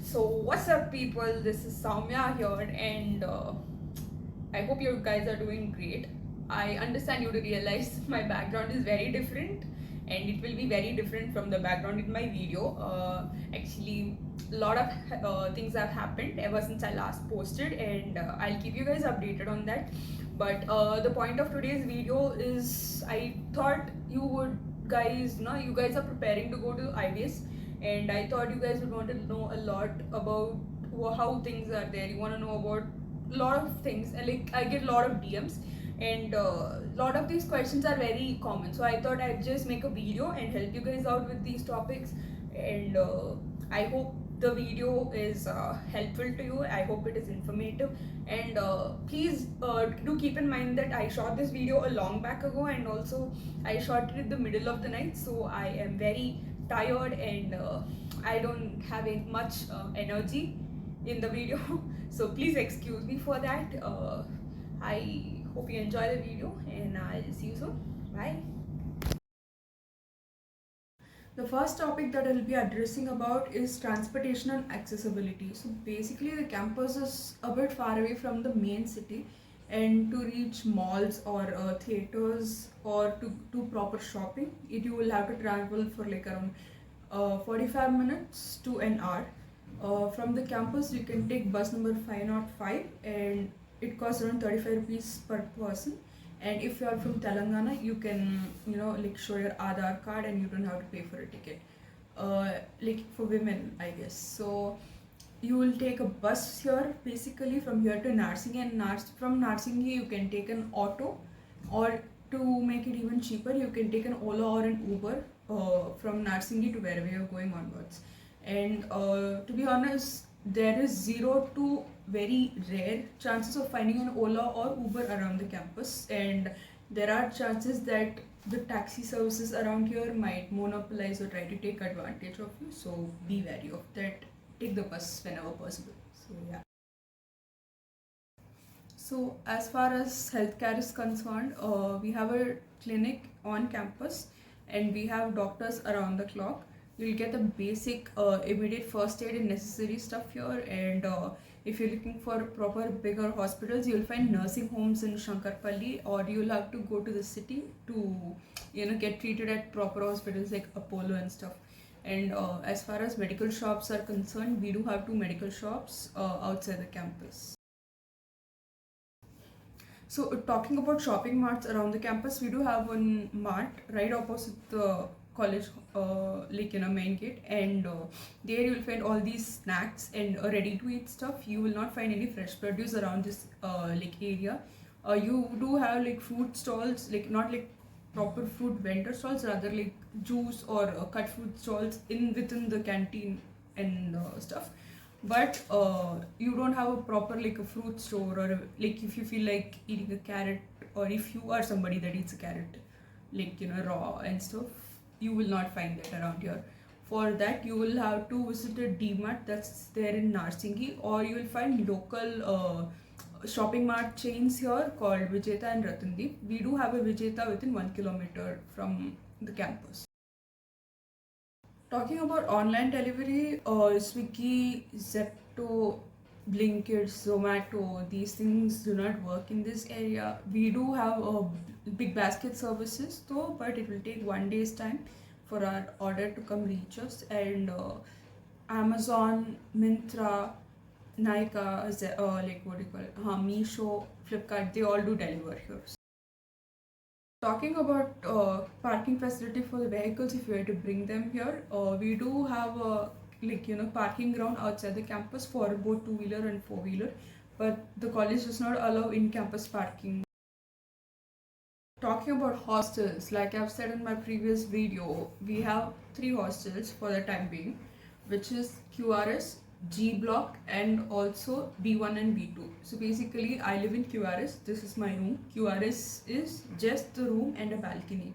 So what's up people, this is Soumya here and I hope you guys are doing great. I understand you to realize my background is very different and it will be very different from the background in my video. Actually, a lot of things have happened ever since I last posted and I'll keep you guys updated on that. But the point of today's video is I thought you would guys, you guys are preparing to go to IBS and I thought you guys would want to know a lot about how things are there. You want to know about a lot of things, and like I get a lot of DMs, and a lot of these questions are very common. So I thought I'd just make a video and help you guys out with these topics, and I hope the video is helpful to you. I hope it is informative, and please do keep in mind that I shot this video a long back ago, and also I shot it in the middle of the night, so I am very tired and I don't have much energy in the video. So please excuse me for that. I hope you enjoy the video and I'll see you soon. Bye. The first topic that I'll be addressing about is transportation and accessibility. So basically the campus is a bit far away from the main city, and to reach malls or theaters or to do proper shopping, you will have to travel for like around 45 minutes to an hour. From the campus you can take bus number 505 and it costs around 35 rupees per person. And if you are from Telangana, you can like show your Aadhaar card and you don't have to pay for a ticket, like for women I guess. So you will take a bus here basically from here to Narsingi, and from Narsingi you can take an auto, or to make it even cheaper you can take an Ola or an Uber from Narsingi to wherever you're going onwards. And to be honest, there is zero to very rare chances of finding an Ola or Uber around the campus, and there are chances that the taxi services around here might monopolize or try to take advantage of you, so be wary of that. Take the bus whenever possible. So yeah. So as far as healthcare is concerned, we have a clinic on campus and we have doctors around the clock. You'll get the basic immediate first aid and necessary stuff here, and if you're looking for proper bigger hospitals, you'll find nursing homes in Shankarpalli, or you'll have to go to the city to get treated at proper hospitals like Apollo and stuff. And as far as medical shops are concerned, we do have 2 medical shops outside the campus. So talking about shopping marts around the campus, we do have one mart right opposite the college, main gate, and there you will find all these snacks and ready-to-eat stuff. You will not find any fresh produce around this area. You do have like fruit stalls, like not like proper fruit vendor stalls, rather like juice or cut fruit stalls within the canteen and stuff. But you don't have a proper like a fruit store, or like if you feel like eating a carrot, or if you are somebody that eats a carrot like raw and stuff, you will not find that around here. For that you will have to visit a D-Mart that's there in Narsingi, or you will find local shopping mart chains here called Vijeta and Ratandeep. We do have a Vijeta within 1 kilometer from the campus. Talking about online delivery, Swiggy, Zepto, Blinkit, Zomato, these things do not work in this area. We do have big basket services though, but it will take 1 day's time for our order to come reach us. And Amazon, Myntra, Nykaa, like what do you call it? Meesho, Flipkart, they all do deliver here. Talking about parking facility for the vehicles, if you were to bring them here, we do have a parking ground outside the campus for both 2-wheeler and 4-wheeler, but the college does not allow in-campus parking. Talking about hostels, like I've said in my previous video, we have 3 hostels for the time being, which is QRS, G block, and also B1 and B2. So basically I live in QRS. This is my room. QRS is just the room and a balcony,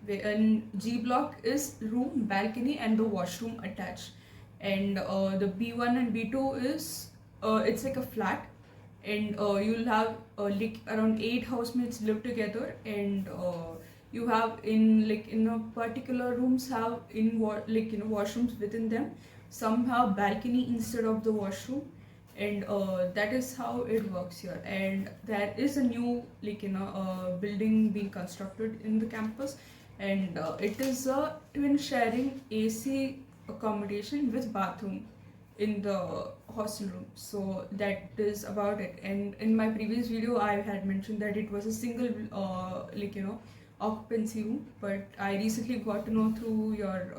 and G block is room, balcony, and the washroom attached. And the B1 and B2 is it's like a flat, and you'll have like around 8 housemates live together, and you have in a particular rooms have washrooms within them. Some have balcony instead of the washroom, and that is how it works here. And there is a new building being constructed in the campus, and it is a twin sharing AC accommodation with bathroom in the hostel room. So that is about it. And in my previous video I had mentioned that it was a single occupancy room, but I recently got to know through your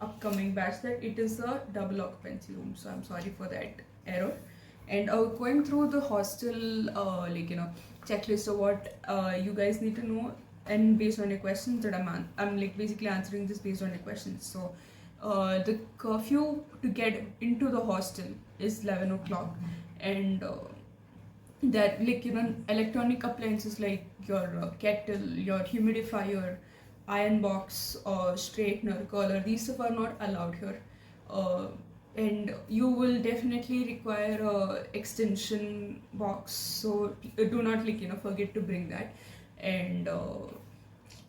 upcoming batch that it is a double occupancy room. So I'm sorry for that error. And going through the hostel checklist of what you guys need to know, and based on your questions that I'm like basically answering this based on your questions. So the curfew to get into the hostel is 11 o'clock, and that electronic appliances like your kettle, your humidifier, iron box, straightener, curler, these stuff are not allowed here. And you will definitely require a extension box, so do not forget to bring that. And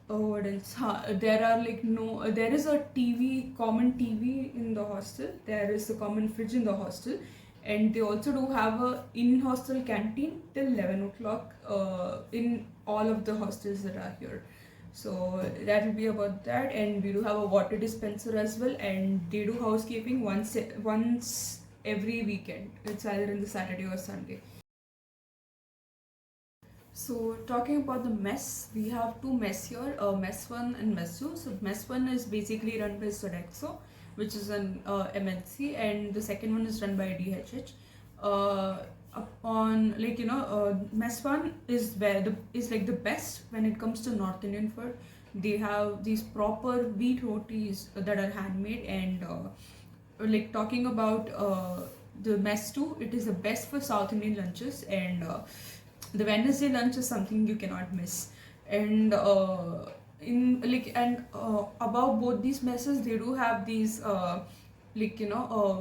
what else? There are no. There is a TV, common TV in the hostel. There is a common fridge in the hostel, and they also do have a in-hostel canteen till 11 o'clock in all of the hostels that are here. So that will be about that. And we do have a water dispenser as well, and they do housekeeping once every weekend. It's either in the Saturday or Sunday. So talking about the mess, we have two mess here, mess 1 and mess 2. So mess 1 is basically run by Sodexo, which is an MNC, and the second one is run by DHH. Mess 1 is the best when it comes to North Indian food. They have these proper wheat rotis that are handmade, and talking about the mess 2, it is the best for South Indian lunches, and the Wednesday lunch is something you cannot miss. And above both these messes, they do have these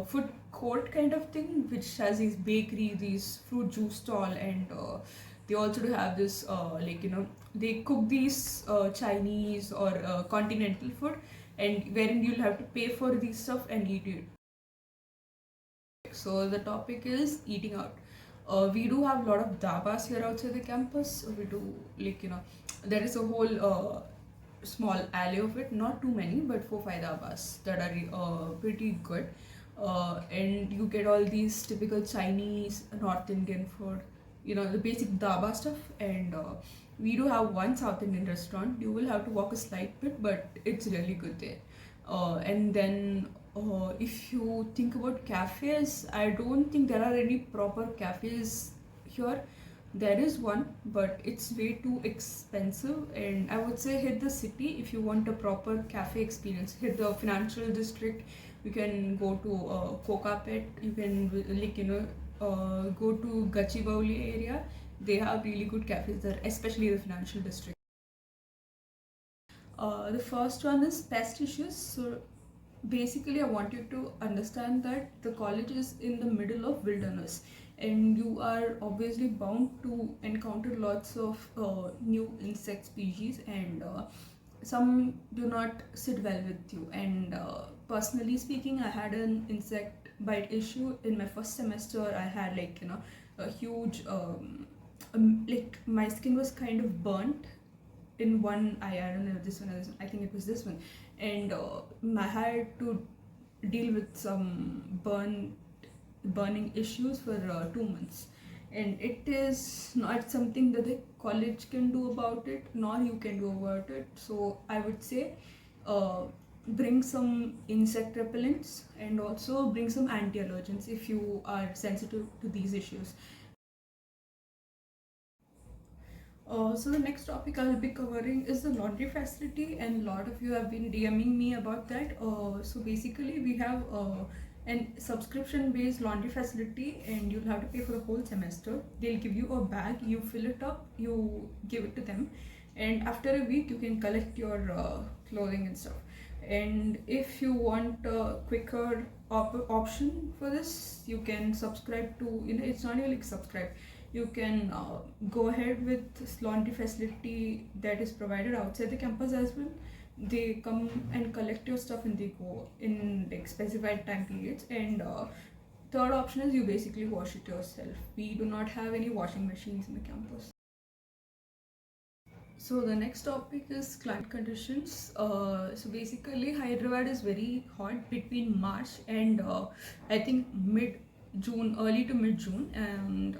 food court kind of thing, which has these bakery, these fruit juice stall, and they also do have this they cook these Chinese or continental food, and wherein you'll have to pay for these stuff and eat it. So the topic is eating out. We do have a lot of dabas here outside the campus. We do there is a whole small alley of it, not too many, but 4-5 dabas that are pretty good. And you get all these typical Chinese, North Indian food, the basic daba stuff. And we do have one South Indian restaurant. You will have to walk a slight bit, but it's really good there. And then if you think about cafes, I don't think there are any proper cafes here. There is one, but it's way too expensive, and I would say hit the city if you want a proper cafe experience. Hit the financial district. You can go to Kokapet. You can go to Gachibowli area. They have really good cafes there, especially the financial district. The first one is pest issues. So basically I want you to understand that the college is in the middle of wilderness, and you are obviously bound to encounter lots of new insect species, and some do not sit well with you. And personally speaking, I had an insect bite issue in my first semester. I had a huge my skin was kind of burnt in one eye. I don't know if this one or this one. I think it was this one. And I had to deal with some burning issues for 2 months. And it is not something that the college can do about it, nor you can do about it. So I would say bring some insect repellents, and also bring some anti-allergens if you are sensitive to these issues. So the next topic I'll be covering is the laundry facility, and a lot of you have been DMing me about that. So basically we have an subscription based laundry facility, and you'll have to pay for the whole semester. They'll give you a bag, you fill it up, you give it to them, and after a week you can collect your clothing and stuff. And if you want a quicker option for this, you can subscribe to, it's not really like subscribe, you can go ahead with laundry facility that is provided outside the campus as well. They come and collect your stuff and they go in like specified time periods. And third option is you basically wash it yourself. We do not have any washing machines in the campus. So the next topic is climate conditions. So basically, Hyderabad is very hot between March and I think mid June, early to mid June, and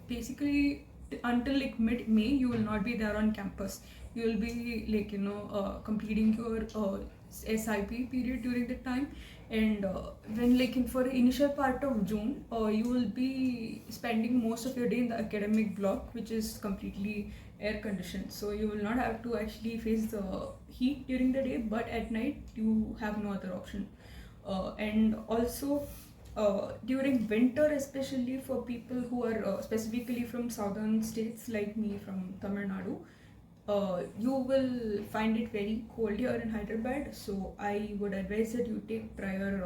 basically until like mid May, you will not be there on campus. You will be like completing your SIP period during the time, and when like for the initial part of June, you will be spending most of your day in the academic block, which is completely air conditioned, so you will not have to actually face the heat during the day, but at night you have no other option. And also during winter, especially for people who are specifically from southern states like me from Tamil Nadu, you will find it very cold here in Hyderabad, so I would advise that you take prior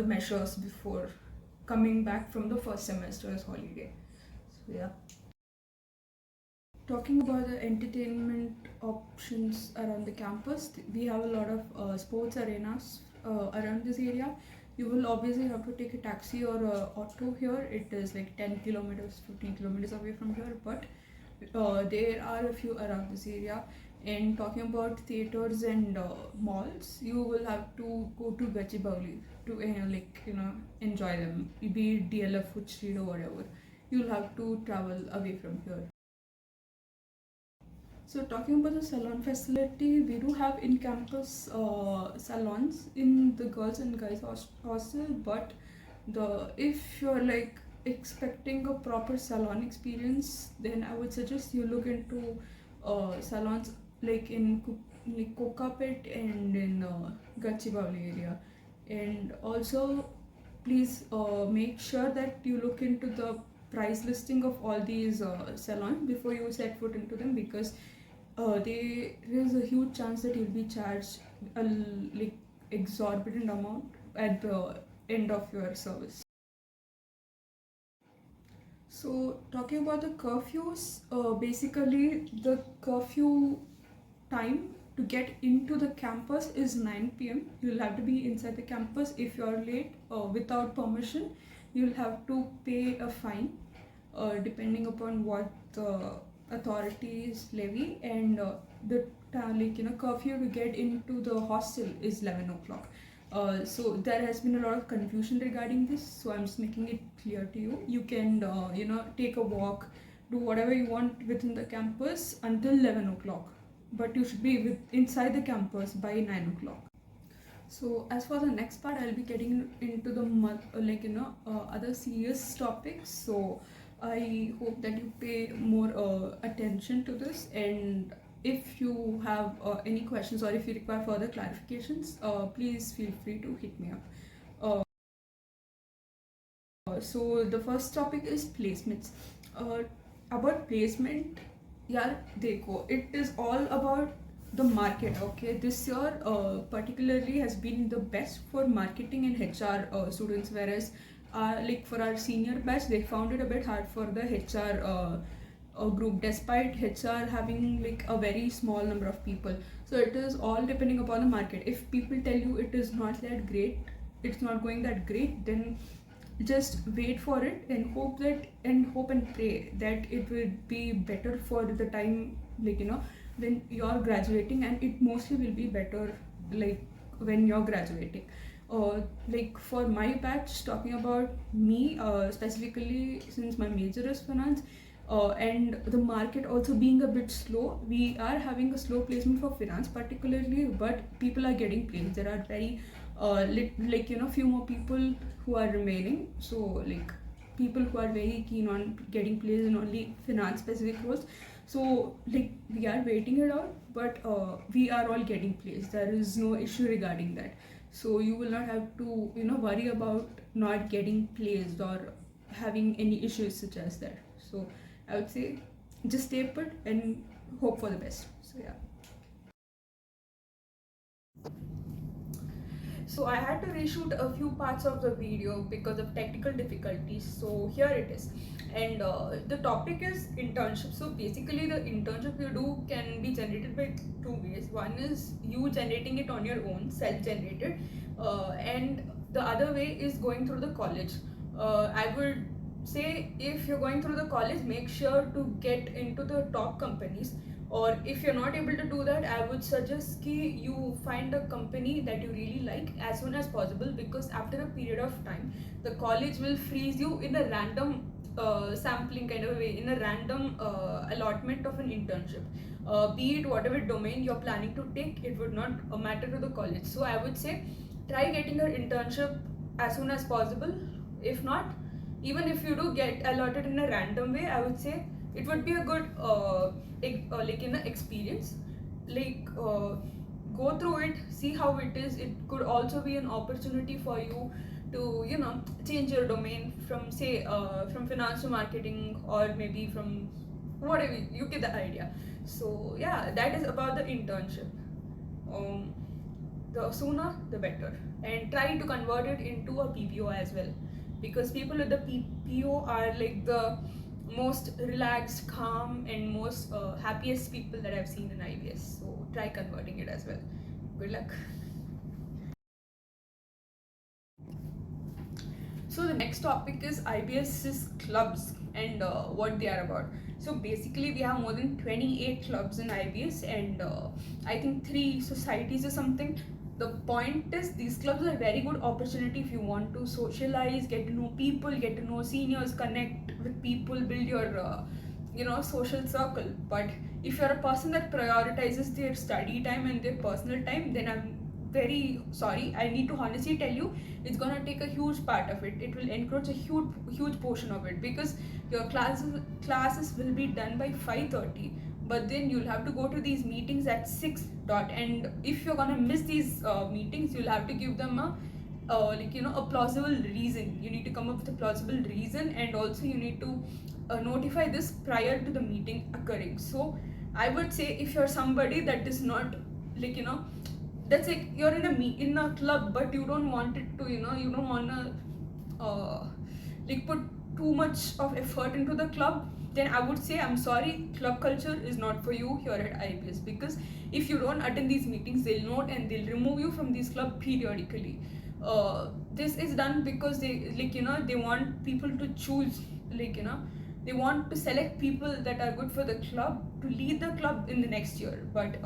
measures before coming back from the first semester's holiday. So yeah. Talking about the entertainment options around the campus, we have a lot of sports arenas around this area. You will obviously have to take a taxi or a auto here. It is like 10 kilometers, 15 kilometers away from here, but there are a few around this area. And talking about theaters and malls, you will have to go to Gachibowli to enjoy them. Be it DLF, Food Street or whatever. You'll have to travel away from here. So talking about the salon facility, we do have in-campus salons in the girls and guys hostel, but if you're like expecting a proper salon experience, then I would suggest you look into salons like in Kokapet and in Gachibowli area. And also please make sure that you look into the price listing of all these salons before you set foot into them, because there is a huge chance that you'll be charged a like exorbitant amount at the end of your service. So talking about the curfews, basically the curfew time to get into the campus is 9 p.m. You'll have to be inside the campus. If you're late without permission, you'll have to pay a fine depending upon what the authorities levy. And the curfew to get into the hostel is 11 o'clock. So there has been a lot of confusion regarding this, so I'm just making it clear to you. You can take a walk, do whatever you want within the campus until 11 o'clock, but you should be inside the campus by 9 o'clock. So as for the next part, I'll be getting into the other serious topics. So I hope that you pay more attention to this, and if you have any questions or if you require further clarifications, please feel free to hit me up. So the first topic is placements. About placement, yeah, देखो, it is all about the market. Okay, this year particularly has been the best for marketing and HR students, whereas like for our senior batch, they found it a bit hard for the HR group, despite HR having like a very small number of people. So it is all depending upon the market. If people tell you it is not that great, it's not going that great, then just wait for it and hope and pray that it will be better for the time, when you're graduating, and it mostly will be better like when you're graduating. Like for my batch, talking about me specifically, since my major is finance, and the market also being a bit slow, we are having a slow placement for finance particularly, but people are getting placed. There are very few more people who are remaining, so like people who are very keen on getting placed in only finance specific roles. So like we are waiting it out, but we are all getting placed. There is no issue regarding that, so you will not have to worry about not getting placed or having any issues such as that. So I would say just stay put and hope for the best. So yeah. So I had to reshoot a few parts of the video because of technical difficulties. So here it is. And the topic is internship. So basically the internship you do can be generated by two ways. One is you generating it on your own, self-generated, and the other way is going through the college. I would say if you're going through the college, make sure to get into the top companies, or if you're not able to do that, I would suggest ki you find a company that you really like as soon as possible, because after a period of time the college will freeze you in a random sampling kind of a way, in a random allotment of an internship, be it whatever domain you're planning to take, it would not matter to the college. So I would say try getting your internship as soon as possible. If not, even if you do get allotted in a random way, I would say it would be a good like in experience, like go through it, see how it is. It could also be an opportunity for you to change your domain from, say, from finance to marketing, or maybe from whatever, you get the idea. So yeah, that is about the internship. um, the sooner the better, and try to convert it into a PPO as well, because people with the PPO are like the most relaxed, calm, and most happiest people that I've seen in IBS. So try converting it as well. Good luck. So the next topic is IBS's clubs and what they are about. So basically, we have more than 28 clubs in IBS, and I think 3 societies or something. The point is, these clubs are a very good opportunity if you want to socialize, get to know people, get to know seniors, connect with people, build your social circle. But if you're a person that prioritizes their study time and their personal time, then I'm very sorry, I need to honestly tell you, it's gonna take a huge part of it. It will encroach a huge portion of it, because your classes will be done by 5:30, but then you'll have to go to these meetings at 6 dot. And if you're gonna miss these meetings, you'll have to give them a plausible reason. You need to come up with a plausible reason, and also you need to notify this prior to the meeting occurring. So I would say, if you're somebody that is not, like that's like, you're in a club, but you don't want it to, you don't want to like put too much of effort into the club, then I would say, I'm sorry, club culture is not for you here at IBS. Because if you don't attend these meetings, they'll note and they'll remove you from this club periodically. This is done because they, they want people to choose, they want to select people that are good for the club to lead the club in the next year. But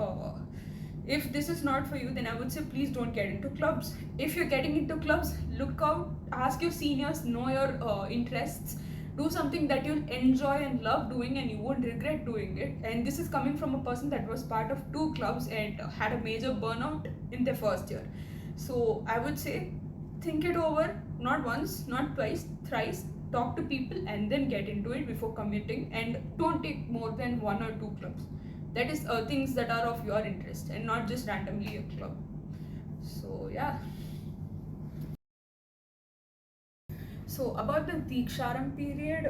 if this is not for you, then I would say, please don't get into clubs. If you're getting into clubs, look out, ask your seniors, know your interests, do something that you'll enjoy and love doing, and you won't regret doing it. And this is coming from a person that was part of 2 clubs and had a major burnout in their first year. So I would say, think it over, not once, not twice, thrice. Talk to people and then get into it before committing, and don't take more than 1 or 2 clubs. That is things that are of your interest, and not just randomly a club. So yeah. So about the Diksharam period,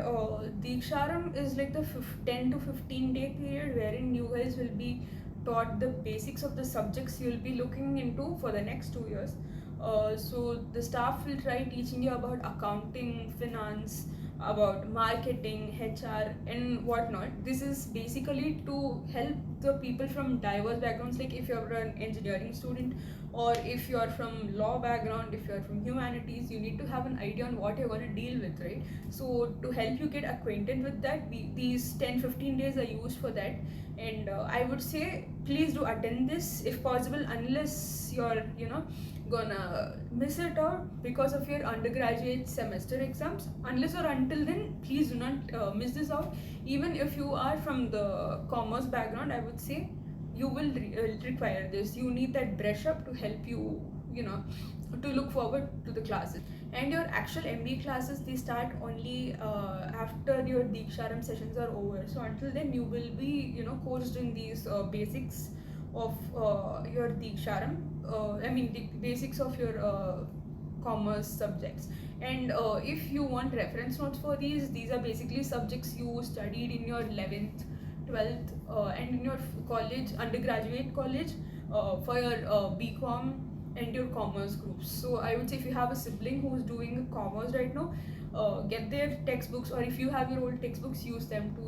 Diksharam is like the 10 to 15 day period wherein you guys will be taught the basics of the subjects you'll be looking into for the next 2 years. So the staff will try teaching you about accounting, finance, about marketing, HR, and whatnot. This is basically to help the people from diverse backgrounds. Like if you're an engineering student, or if you're from law background, if you're from humanities, you need to have an idea on what you're going to deal with, right? So to help you get acquainted with that, these 10-15 days are used for that. And I would say, please do attend this if possible, unless you're gonna miss it out because of your undergraduate semester exams. Unless or until then, please do not miss this out. Even if you are from the commerce background, I would say you will require this. You need that brush up to help you, to look forward to the classes. And your actual MBA classes, they start only after your Diksharam sessions are over. So until then, you will be, coached in these basics of your Diksharam. I mean, the basics of your commerce subjects. And if you want reference notes for these are basically subjects you studied in your 11th, 12th, and in your college, undergraduate college, for your BCom and your commerce groups. So I would say if you have a sibling who's doing commerce right now, get their textbooks, or if you have your old textbooks, use them to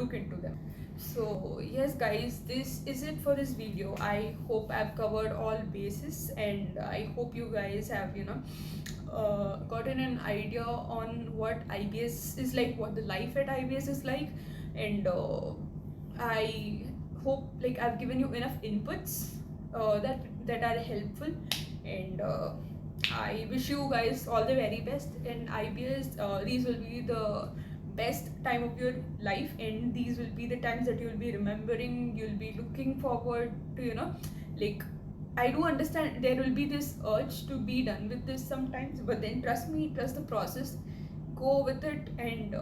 look into them. So yes guys, this is it for this video. I hope I've covered all bases, and I hope you guys have gotten an idea on what IBS is like, what the life at IBS is like, and I hope like I've given you enough inputs that are helpful, and I wish you guys all the very best in IBS. These will be the best time of your life, and these will be the times that you'll be remembering, you'll be looking forward to, like, I do understand there will be this urge to be done with this sometimes, but then trust me, trust the process, go with it, and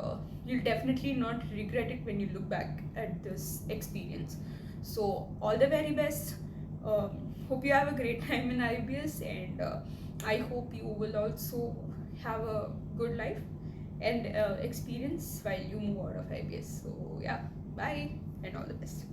you'll definitely not regret it when you look back at this experience. So all the very best. Hope you have a great time in IBS, and I hope you will also have a good life and experience while you move out of IBS. So yeah, bye and all the best.